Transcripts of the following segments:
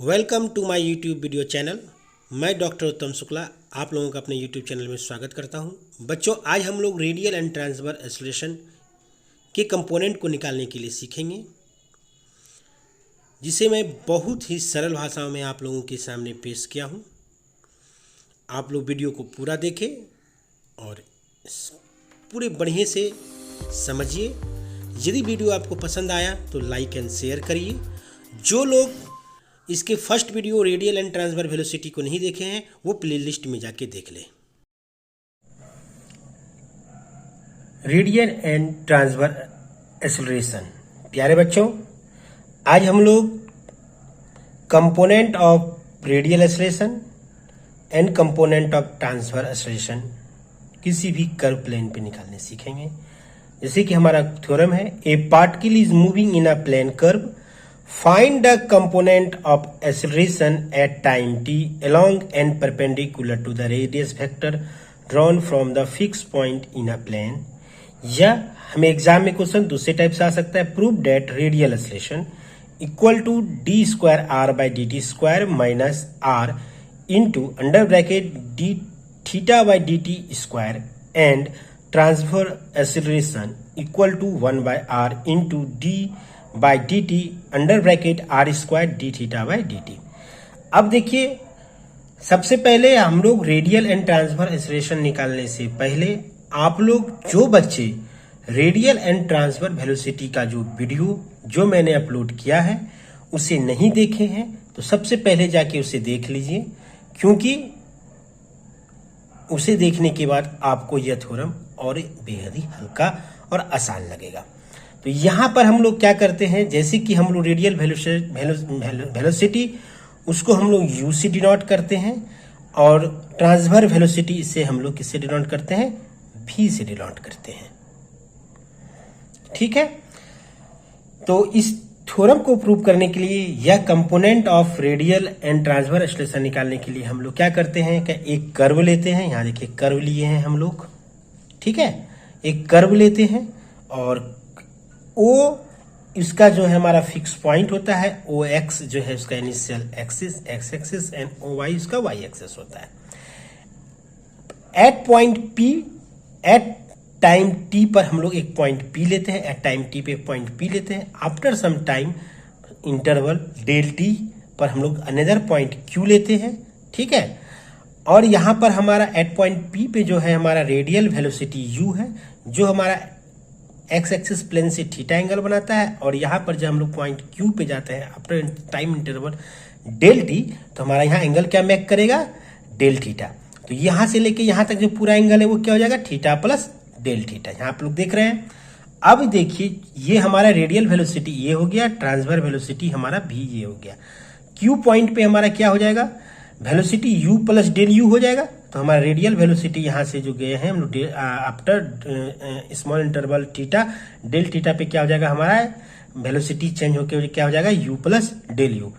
Welcome to my YouTube video channel. मैं doctor Uttam Shukla आप लोगों का अपने यूट्यूब चैनल में स्वागत करता हूं। बच्चों, आज हम लोग रेडियल एंड ट्रांसवर्स एक्सेलरेशन के कंपोनेंट को निकालने के लिए सीखेंगे, जिसे मैं बहुत ही सरल भाषाओं में आप लोगों के सामने पेश किया हूं। आप लोग वीडियो को पूरा देखें और पूरे बढ़िया से समझिए। यदि वीडियो आपको पसंद आया तो लाइक एंड शेयर करिए। जो लोग इसके first video radial and transfer velocity को नहीं देखे हैं वो प्लेलिस्ट में जाके देख लें। Radial and transfer acceleration. प्यारे बच्चों, आज हम लोग component of radial acceleration and component of transfer acceleration किसी भी कर्व प्लेन पे निकालने सीखेंगे। जैसे कि हमारा थ्योरम है, a particle is moving in a plane curve, find the component of acceleration at time t along and perpendicular to the radius vector drawn from the fixed point in a plane। या हमें exam में question दूसरे type से आ सकता है, prove that radial acceleration equal to D square R by D T square minus R into under bracket D theta by D T square and transfer acceleration equal to 1 by R into D by D T under bracket R square D theta by D T. अब देखिए, सबसे पहले हम लोग radial and transfer acceleration निकालने से पहले आप लोग जो बच्चे रेडियल एंड ट्रांसफर वेलोसिटी का जो वीडियो जो मैंने अपलोड किया है उसे नहीं देखे हैं तो सबसे पहले जाके उसे देख लीजिए, क्योंकि उसे देखने के बाद आपको यह थ्योरम और बेहद ही हल्का और आसान लगेगा। तो यहां पर हम लोग क्या करते हैं, जैसे कि हम लोग रेडियल वेलोसिटी उसको हम लोग यू से डिनोट करते हैं और ट्रांसफर वेलोसिटी इसे हम लोग किससे डिनोट करते हैं, भी से डिनोट करते हैं। ठीक है, तो इस थ्योरम को प्रूव करने के लिए या component of radial and transfer acceleration निकालने के लिए हम लोग क्या करते हैं कि एक कर्व लेते हैं। यहां देखिए कर्व लिए हैं हम लोग, ठीक है, एक कर्व लेते हैं और ओ इसका जो है हमारा फिक्स पॉइंट होता है, ओ एक्स जो है उसका initial axis X axis and O Y उसका वाई एक्सिस होता है। At point P at time T पर हम लोग एक पॉइंट पी लेते हैं, एट टाइम टी पे एक पॉइंट पी लेते हैं। After some time interval del T पर हम लोग अनदर पॉइंट क्यू लेते हैं, ठीक है। और यहां पर हमारा एट पॉइंट पी पे जो है हमारा रेडियल वेलोसिटी यू है, जो हमारा एक्स एक्सिस प्लेन से थीटा एंगल बनाता है। और यहाँ पर जब हम लोग पॉइंट क्यू पे जाते हैं after time interval del T, तो हमारा यहाँ एंगल क्या मेक करेगा, डेल थीटा। तो यहाँ से लेके यहाँ तक जो पूरा एंगल है वो क्या हो जाएगा, थीटा प्लस डेल थीटा। यहाँ आप लोग देख रहे हैं। अब देखिए, ये हमारा रेडियल वेलोसिटी ये हो गया, ट्रांसफर वेलोसिटी हमारा भी ये हो गया। क्यू पॉइंट पे हमारा क्या हो जाएगा, velocity U plus del U हो जाएगा। तो हमारा रेडियल वेलोसिटी यहाँ से जो गए हैं हम लोग after small interval theta del theta पे क्या हो जाएगा, हमारा वेलोसिटी चेंज होकर क्या हो जाएगा, U plus del U.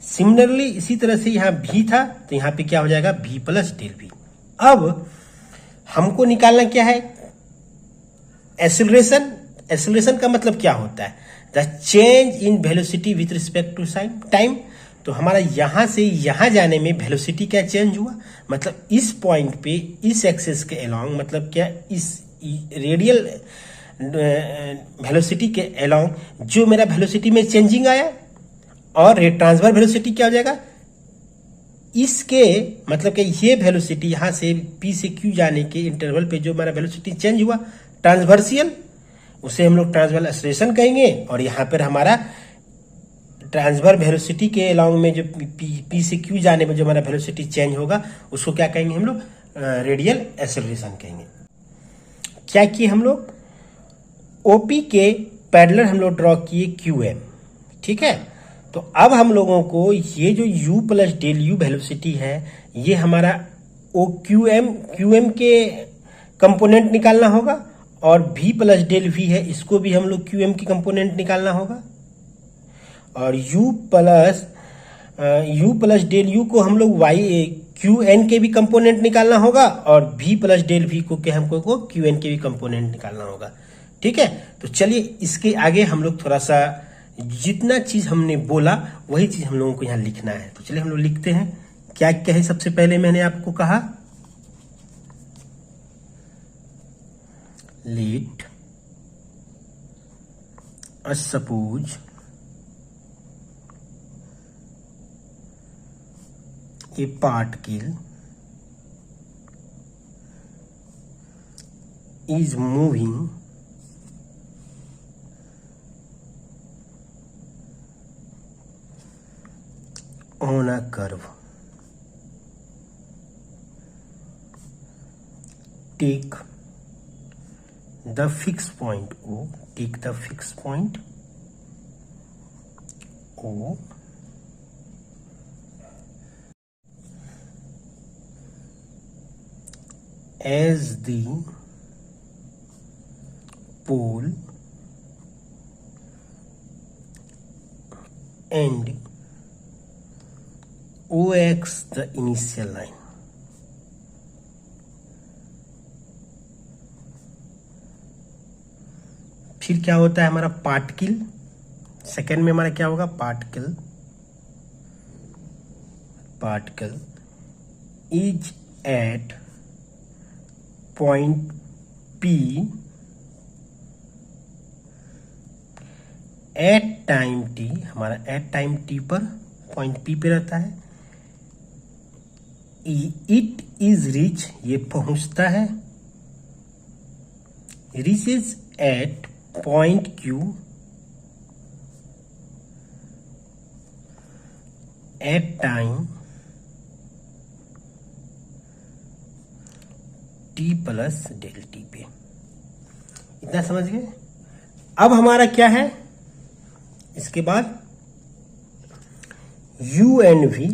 Similarly इसी तरह से यहाँ भी था तो यहाँ पे क्या हो जाएगा, भी प्लस डेल भी। अब हमको निकालना क्या है, एक्सेलरेशन। एक्सेलरेशन का मतलब क्या होता है, the change in velocity with respect to time. तो हमारा यहां से यहां जाने में वेलोसिटी क्या चेंज हुआ, मतलब इस पॉइंट पे इस एक्सिस के अलोंग, मतलब क्या इस रेडियल वेलोसिटी के अलोंग जो मेरा वेलोसिटी में चेंजिंग आया, और ट्रांसफर वेलोसिटी क्या हो जाएगा, इसके मतलब कि ये वेलोसिटी यहां से पी से क्यू जाने के इंटरवल पे जो हमारा वेलोसिटी चेंज हुआ ट्रांसवर्सियल, उसे हम लोग ट्रांसफर एक्सेलरेशन कहेंगे। और यहाँ पर हमारा ट्रांसफर वेलोसिटी के अलोंग में जो पी से क्यू जाने में जो हमारा वेलोसिटी चेंज होगा उसको क्या कहेंगे हम लोग, रेडियल एक्सेलरेशन कहेंगे। क्या किए हम लोग, ओपी के पैरेलल हम लोग ड्रॉ किए क्यू एम, ठीक है। तो अब हम लोगों को ये जो U plus del U velocity है ये हमारा ओ क्यू एम के कंपोनेंट निकालना होगा, और v प्लस डेल वी है इसको भी हम लोग क्यू एम की कंपोनेंट निकालना होगा। और u प्लस डेल u को हम लोग y क्यू एन के भी कंपोनेंट निकालना होगा, और v प्लस डेल v को हमको क्यू एन के भी कंपोनेंट निकालना होगा, ठीक है। तो चलिए इसके आगे हम लोग थोड़ा सा जितना चीज हमने बोला वही चीज हम लोगों को यहाँ लिखना है। तो चलिए हम लोग लिखते हैं। क्या क्या है? सबसे पहले मैंने आपको कहा late us suppose A particle is moving on a curve. Take the fixed point O. Take the fixed point O as the pole and OX the initial line. फिर क्या होता है हमारा पार्टिकल, सेकेंड में हमारा क्या होगा particle is at point P at time T, हमारा एट टाइम T पर पॉइंट P पे रहता है। इट इज रीच, ये पहुंचता है, reaches at point Q at time T plus del T पे। इतना समझ गए? अब हमारा क्या है इसके बाद U एंड V,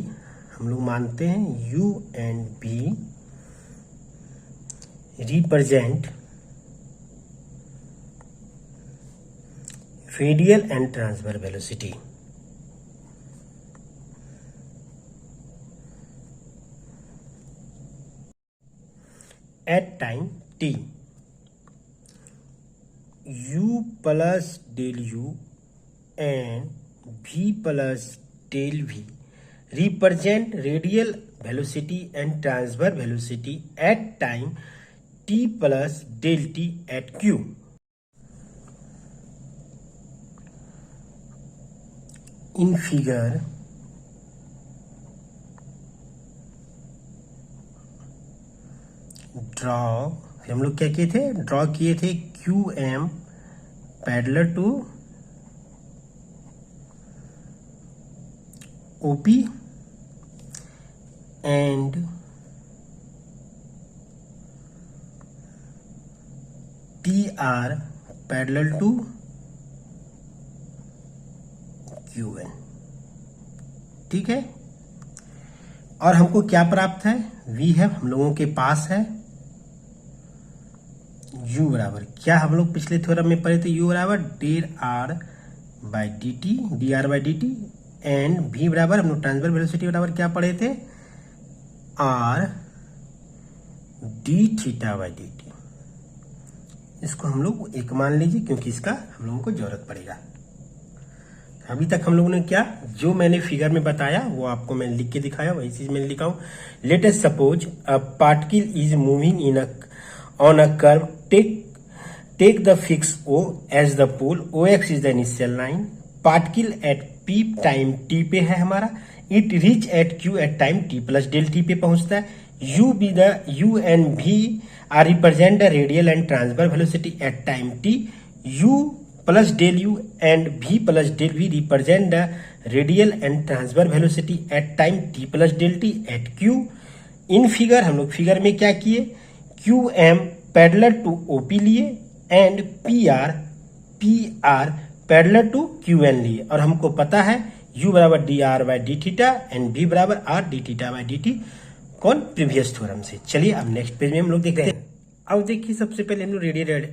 हम लोग मानते हैं U and V represent radial and transfer velocity. At time T, U plus del U and V plus del V represent radial velocity and transfer velocity at time T plus del T at Q। In figure draw, हम लोग क्या किए थे? Draw किए थे QM parallel to OP and PR parallel to QN। ठीक है, और हमको क्या प्राप्त है? V है, हम लोगों के पास है U बराबर, क्या हम लोग पिछले थ्योरम में पढ़े थे? U बराबर dr by dt and V बराबर हम लोग ट्रांसफर वेलोसिटी बराबर क्या पढ़े थे? R d theta by dt। इसको हम लोग एक मान लीजिए क्योंकि इसका हम लोगों को जरूरत पड़ेगा। अभी तक हम लोगों ने क्या, जो मैंने फिगर में बताया वो आपको मैं लिख के दिखाया, वही चीज मैंने लिखा हूं। Let us suppose a particle is moving in on a curve, take the fix O as the pole, OX is the initial line, particle at P time T पे है हमारा, it reach at Q at time T plus del T पे पहुंचता है। U and V are represent the radial and transfer velocity at time T। U plus del U and V plus del V represent the radial and transfer velocity at time T plus del T at Q। In figure हम लोग figure में क्या किए? QM parallel to OP लिए and PR parallel to QN लिए, और हमको पता है U बराबर dr by D theta and V बराबर r D theta by D T. कौन? प्रीवियस थ्योरम से। चलिए अब नेक्स्ट पेज में हम लोग देखते हैं। अब देखिए सबसे पहले हम लोग रेडियल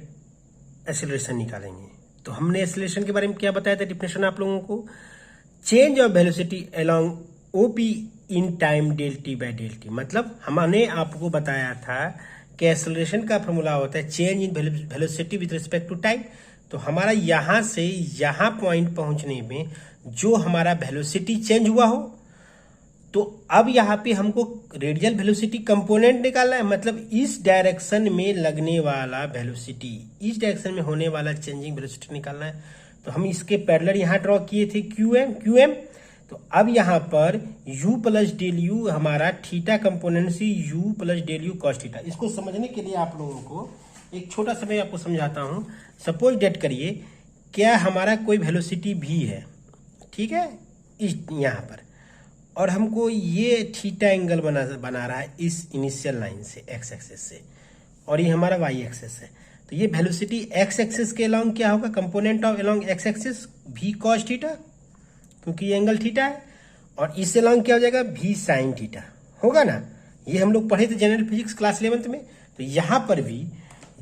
एक्सेलरेशन निकालेंगे। तो हमने एक्सेलरेशन के बारे में क्या बताया था? डिफिनेशन आप लोगों को, change of velocity along OP in time del T by del T। मतलब हमने आपको बताया था कि एक्सेलरेशन का फॉर्मूला होता है change in velocity with respect to time. तो हमारा यहां से यहां पॉइंट पहुंचने में जो हमारा वेलोसिटी चेंज हुआ हो, तो अब यहाँ पे हमको रेडियल वेलोसिटी कंपोनेंट निकालना है, मतलब इस डायरेक्शन में लगने वाला वेलोसिटी, इस डायरेक्शन में होने वाला चेंजिंग वेलोसिटी निकालना है। तो हम इसके पैरेलल यहाँ ड्रॉ किए थे क्यूएम। तो अब यहाँ पर u प्लस डेल यू हमारा थीटा कंपोनेंट से u plus del you cos theta. इसको समझने के लिए आप लोगों को एक छोटा सा मैं आपको समझाता हूँ। सपोज डेट करिए क्या हमारा कोई वेलोसिटी v है, ठीक है, इस यहाँ पर, और हमको ये थीटा एंगल बना रहा है इस इनिशियल लाइन से एक्स एक्सेस से, और ये हमारा वाई एक्सेस है। तो ये वेलोसिटी एक्स एक्सेस के अलोंग क्या होगा, component of along X axis v cos theta, क्योंकि ये एंगल थीटा है, और इससे अलोंग क्या हो जाएगा v साइन थीटा होगा ना। ये हम लोग पढ़े थे जनरल फिजिक्स क्लास 11th में। तो यहाँ पर भी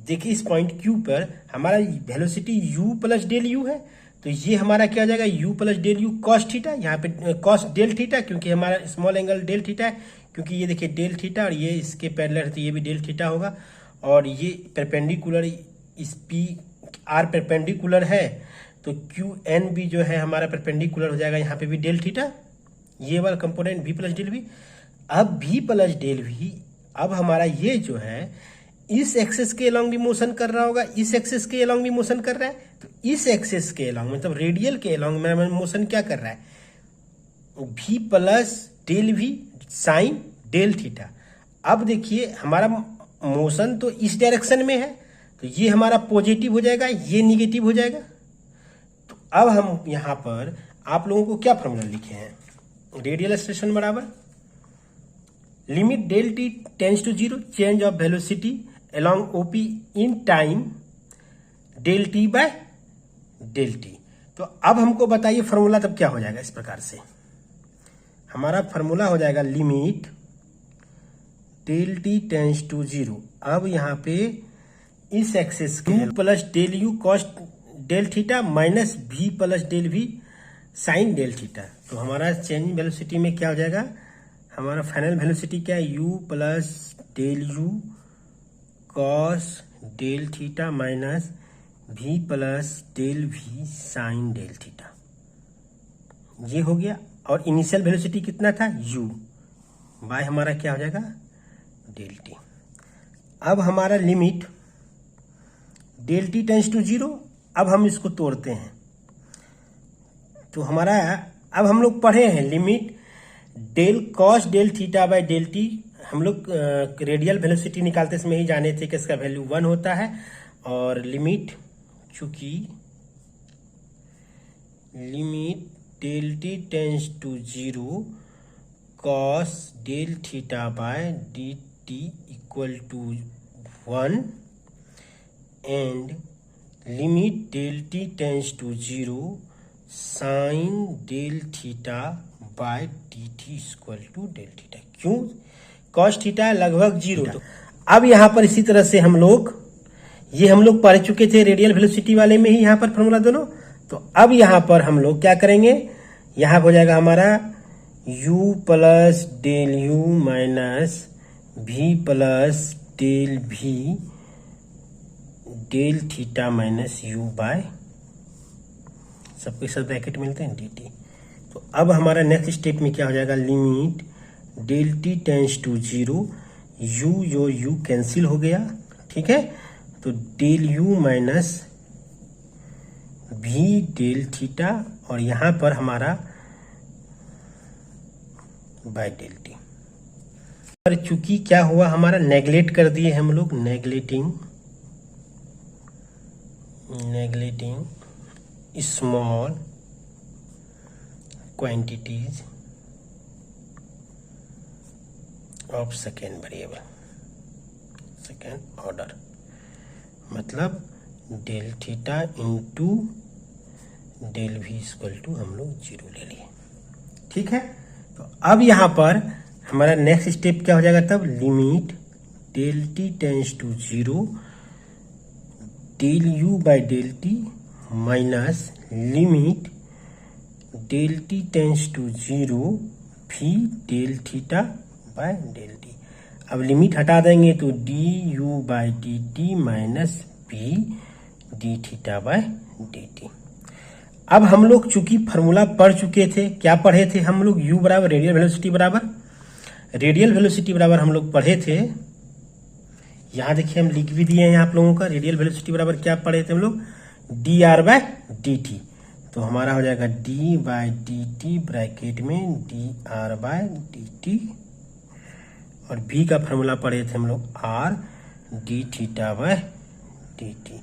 देखिए इस पॉइंट Q पर हमारा velocity u plus del U है, तो ये हमारा क्या हो जाएगा u plus del you cos theta, यहाँ पे कॉस डेल थीटा, क्योंकि हमारा स्मॉल एंगल डेल थीटा है, क्योंकि ये देखिए डेल थीटा और ये इसके पैरेलल है, तो ये भी डेल थीटा होगा, और ये परपेंडिकुलर इस पी आर परपेंडिकुलर है, तो क्यू एन भी जो है हमारा परपेंडिकुलर हो जाएगा, यहाँ पे भी डेल थीटा, ये वाला component v plus del v. अब v प्लस डेल वी, अब हमारा ये जो है इस एक्सेस के अलोंग भी मोशन कर रहा होगा, इस एक्सेस के अलोंग भी मोशन कर रहा है, तो इस एक्सेस के अलोंग मतलब रेडियल के अलोंग में मोशन क्या कर रहा है, v plus del v sine del theta. अब देखिए हमारा मोशन तो इस डायरेक्शन में है, तो ये हमारा पॉजिटिव हो जाएगा, ये निगेटिव हो जाएगा। तो अब हम यहाँ पर आप लोगों को क्या फॉर्मूला लिखे हैं, रेडियल एक्सेलरेशन बराबर limit del t tends to 0 change of velocity along OP in time del t by del T. तो अब हमको बताइए फॉर्मूला तब क्या हो जाएगा, इस प्रकार से हमारा फॉर्मूला हो जाएगा limit del t tends to 0। अब यहाँ पे इस एक्सेस के plus del you cos del theta minus v plus del v sine del theta. तो हमारा चेंज वेलोसिटी में क्या हो जाएगा, हमारा फाइनल वेलोसिटी क्या है, u plus del you cos del theta minus v plus del v sine del theta, ये हो गया। और इनिशियल वेलोसिटी कितना था u, बाय हमारा क्या हो जाएगा डेल टी। अब हमारा limit del t tends to 0, अब हम इसको तोड़ते हैं, तो हमारा अब हम लोग पढ़े हैं limit del cos del theta by del t. हम लोग रेडियल वेलोसिटी निकालते समय ही जाने थे कि इसका वैल्यू 1 होता है, और लिमिट चूंकि limit del t tends to 0 cos del theta by D t equal to 1 and limit del t tends to 0 sine del theta by D t equal to del theta. क्यों, cos theta लगभग 0। तो अब यहाँ पर इसी तरह से हम लोग पढ़ चुके थे रेडियल वेलोसिटी वाले में ही यहाँ पर फॉर्मूला दोनों। तो अब यहाँ पर हम लोग क्या करेंगे, यहाँ हो जाएगा हमारा u plus del you minus v plus del v del theta minus u by सबके सब ब्रैकेट मिलते हैं dt। तो अब हमारा नेक्स्ट स्टेप में क्या हो जाएगा, limit del t tends to 0, u जो u कैंसिल हो गया, ठीक है, तो del u minus v del theta, और यहां पर हमारा बाय डेल टी। पर चूंकि क्या हुआ, हमारा नेगलेक्ट कर दिए हम लोग, neglecting small quantities of second variable, second order, मतलब del theta into del V equal to हम लोग 0 ले लिए, ठीक है। तो अब यहाँ पर हमारा नेक्स्ट स्टेप क्या हो जाएगा, तब limit del t tends to 0 del u by del t minus limit del t tends to 0 भी del theta by del t. अब लिमिट हटा देंगे तो d u by D t minus p d theta by D T. अब हम लोग चूंकि formula पढ़ चुके थे, क्या पढ़े थे हम लोग, u बराबर रेडियल वेलोसिटी बराबर हम लोग पढ़े थे। यहां देखिए हम लिख भी दिए हैं आप लोगों का, रेडियल वेलोसिटी बराबर क्या पढ़े थे हम लोग, D are by D T. तो हमारा हो जाएगा D by D T bracket में D are by D T, और v का फॉर्मूला पढ़े थे हम लोग R D theta by D T.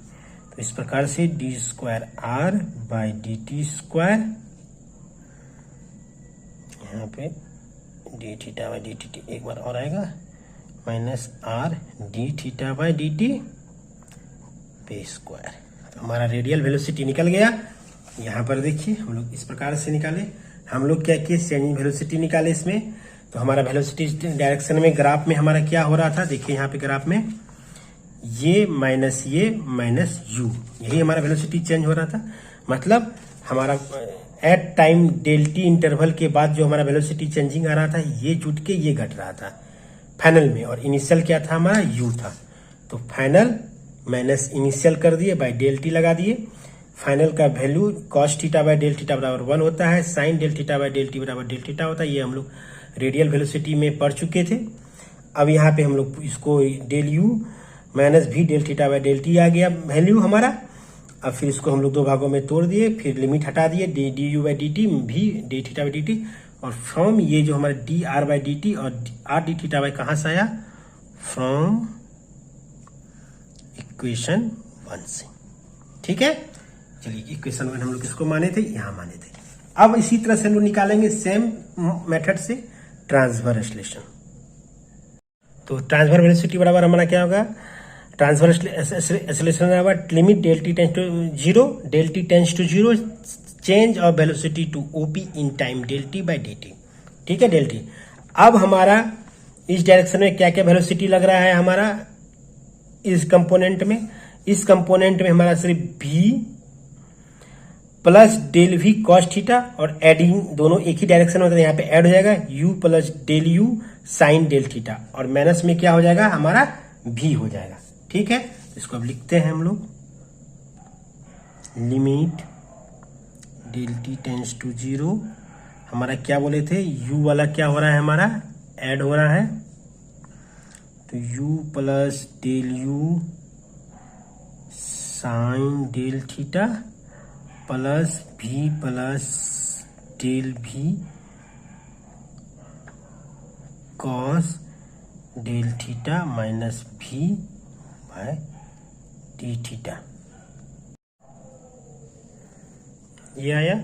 तो इस प्रकार से D square R by D T square, यहाँ पे D theta by D T एक बार और आएगा, minus R D theta by D T पे स्क्वायर। तो हमारा रेडियल वेलोसिटी निकल गया। यहाँ पर देखिए हम लोग इस प्रकार से निकाले, हम लोग क्या किए, चेंजिंग वेलोसिटी निकाले इसमें। तो हमारा वेलोसिटी डायरेक्शन में ग्राफ में हमारा क्या हो रहा था, देखिए यहाँ पे ग्राफ में ये माइनस यू, यही हमारा वेलोसिटी चेंज हो रहा था। मतलब हमारा at time del t interval के बाद जो हमारा वेलोसिटी चेंजिंग आ रहा था, ये जुट के ये घट रहा था फाइनल में, और इनिशियल क्या था हमारा, यू था। तो फाइनल माइनस इनिशियल कर दिए, बाय डेल टी लगा दिए। फाइनल का value cos theta by del theta बराबर 1 होता है, sine del theta by del t बराबर डेल थीटा होता है। ये हम लोग रेडियल वेलोसिटी में पढ़ चुके थे। अब यहाँ पे हम लोग इसको डेल यू माइनस भी del theta by del T आ गया वैल्यू हमारा। अब फिर इसको हम लोग दो भागों में तोड़ दिए, फिर लिमिट हटा दिए, D U by D T भी D theta by D T, और फ्रॉम ये जो हमारा D are by D T और आर डी थीटा बाई कहाँ से आया, फ्रॉम इक्वेशन 1 से। ठीक है, चलिए इक्वेशन 1 हम लोग किसको माने थे, यहाँ माने थे। अब इसी तरह से हम लोग निकालेंगे सेम मेथड से ट्रांसफर एक्सेलरेशन। तो ट्रांसफर वेलोसिटी बराबर हमारा क्या होगा, ट्रांसफर एक्सेलरेशन बराबर limit del t tends to zero change of velocity to OP in time del t by D t. ठीक है, डेल टी। अब हमारा इस डायरेक्शन में क्या क्या वेलोसिटी लग रहा है हमारा, इस कंपोनेंट में हमारा सिर्फ v plus del v cos theta, और एडिंग दोनों एक ही डायरेक्शन होता है, यहाँ पे ऐड हो जाएगा u plus del u sine del theta, और माइनस में क्या हो जाएगा हमारा v हो जाएगा। ठीक है, इसको अब लिखते हैं हम लोग, limit del t tends to zero, हमारा क्या बोले थे, u वाला क्या हो रहा है हमारा, ऐड हो रहा है, तो u plus del u sine del theta plus v plus del v cos del theta minus v by d theta, ये आया।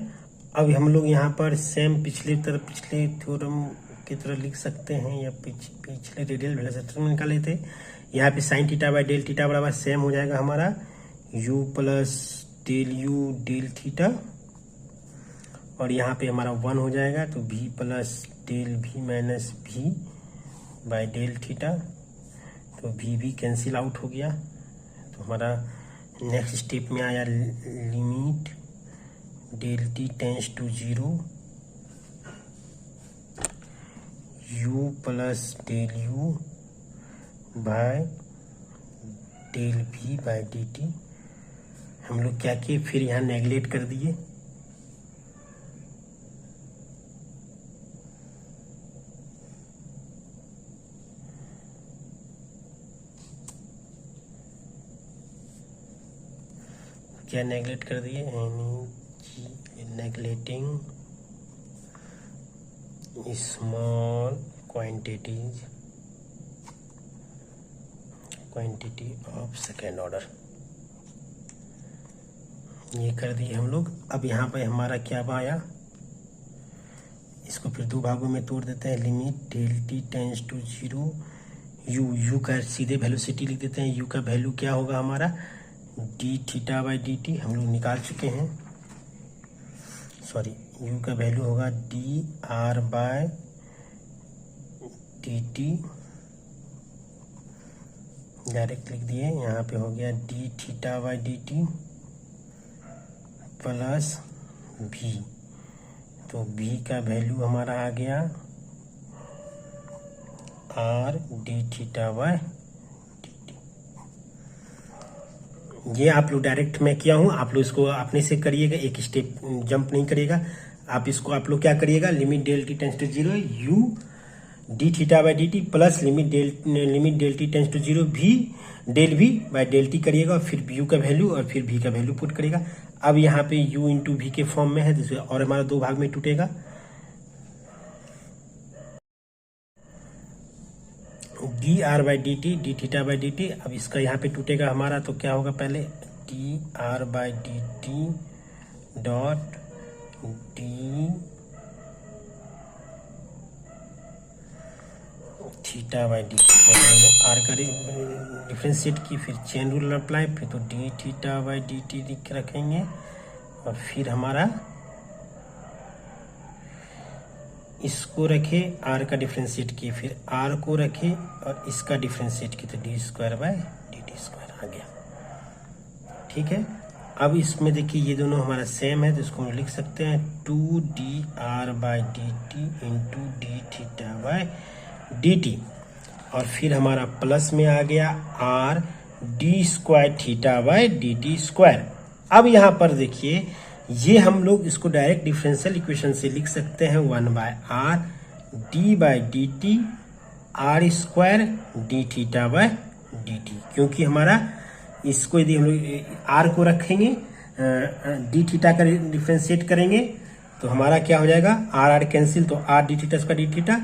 अब हम लोग यहाँ पर सेम पिछले थ्योरम की तरह लिख सकते हैं, या पिछले रेडियल वेलोसिटी में निकाले थे। यहाँ पे sine theta by del theta बराबर सेम हो जाएगा हमारा u plus del u del theta, और यहाँ पे हमारा 1 हो जाएगा, तो v plus del v minus v by del theta, तो v भी कैंसिल आउट हो गया। तो हमारा नेक्स्ट स्टेप में आया limit del t tends to zero u plus del u by del v by D t. हम लोग क्या किए, फिर यहाँ नेगलेक्ट कर दिए, क्या नेगलेक्ट कर दिए, neglecting small quantity of second order, ये कर दिए हम लोग। अब यहाँ पे हमारा क्या आया, इसको फिर दो भागों में तोड़ देते हैं, limit del t tends to zero u का सीधे वेलोसिटी लिख देते हैं, u का वैल्यू क्या होगा हमारा, d theta by D t हम लोग निकाल चुके हैं, सॉरी u का वैल्यू होगा d are by D t, direct लिख दिए, यहाँ पे हो गया d theta by D t plus v, तो v का वैल्यू हमारा आ गया r D theta by D t. ये आप लोग डायरेक्ट मैं किया हूं, आप लोग इसको अपने से करिएगा, एक स्टेप जंप नहीं करिएगा। आप इसको आप लोग क्या करिएगा, limit del t tends to 0 u d theta by D t plus limit del t tends to 0 भी del v by del t करिएगा, और फिर u का वैल्यू और फिर v का वैल्यू पुट करेगा। अब यहाँ पे u इंटू v के फॉर्म में है, तो और हमारा 2 भाग में टूटेगा। D R by D T D theta by D T, अब इसका यहाँ पे टूटेगा हमारा, तो क्या होगा पहले d are by D t dot d theta by D t, r का डिफ्रेंशिएट की, फिर चेन रूल अप्लाई, फिर तो d theta by D t लिख रखेंगे, और फिर हमारा इसको रखे, आर का डिफ्रेंशिएट किए, फिर आर को रखे और इसका डिफ्रेंशिएट किए, तो D square by D T square आ गया। ठीक है, अब इसमें देखिए ये दोनों हमारा सेम है, तो इसको हम लिख सकते हैं 2 D R by D T into D theta by D T, और फिर हमारा प्लस में आ गया r D square theta by D T square. अब यहाँ पर देखिए ये हम लोग इसको डायरेक्ट डिफरेंशियल इक्वेशन से लिख सकते हैं 1 by r d by D t r square D theta by D t, क्योंकि हमारा इसको यदि हम लोग आर को रखेंगे डी थीटा का डिफरेंशिएट करेंगे तो हमारा क्या हो जाएगा, आर आर कैंसिल, तो R D theta square D theta,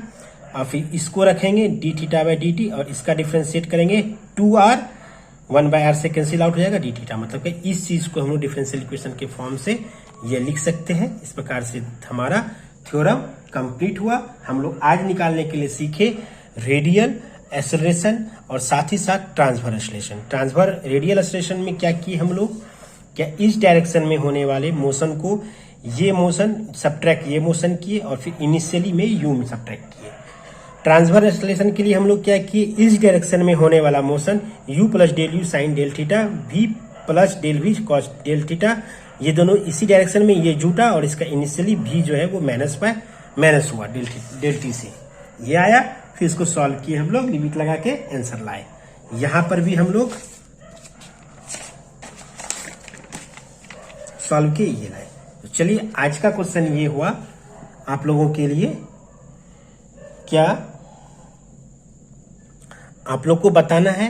और फिर इसको रखेंगे D theta by D T और इसका डिफरेंशिएट करेंगे 2r, 1 बाय आर से कैंसिल आउट हो जाएगा डी थीटा, मतलब कि इस चीज को हम लोग डिफरेंशियल इक्वेशन के फॉर्म से ये लिख सकते हैं। इस प्रकार से हमारा थ्योरम कंप्लीट हुआ। हम लोग आज निकालने के लिए सीखे रेडियल एक्सेलरेशन और साथ ही साथ transfer acceleration. Transfer radial acceleration में क्या किए हम लोग, क्या इस डायरेक्शन में होने वाले मोशन को ये मोशन सब्ट्रैक्ट ये मोशन किए और फिर इनिशियली में यू में सब्ट्रैक्ट किए। ट्रांसफर एक्सेलरेशन के लिए हम लोग क्या किए, इस डायरेक्शन में होने वाला motion u plus del u sine del theta v plus del v cos del theta, ये दोनों इसी डायरेक्शन में ये जुटा और इसका इनिशियली v जो है वो माइनस हुआ डेल टी से, ये आया। फिर इसको सॉल्व किए हम लोग, लिमिट लगा के आंसर लाए। यहां पर भी हम लोग सॉल्व किए, ये लाए। तो चलिए आज का क्वेश्चन ये हुआ आप लोगों के लिए, क्या आप लोग को बताना है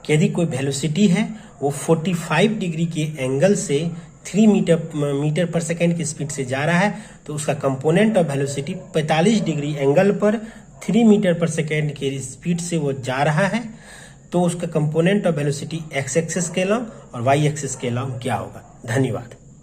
कि यदि कोई वेलोसिटी है वो 45 डिग्री के एंगल से 3 मीटर पर सेकेंड की स्पीड से जा रहा है, तो उसका component of velocity 45 degree angle पर 3 मीटर पर सेकेंड की स्पीड से वो जा रहा है, तो उसका component of velocity x axis के लॉन्ग और y एक्सिस के लॉन्ग क्या होगा। धन्यवाद।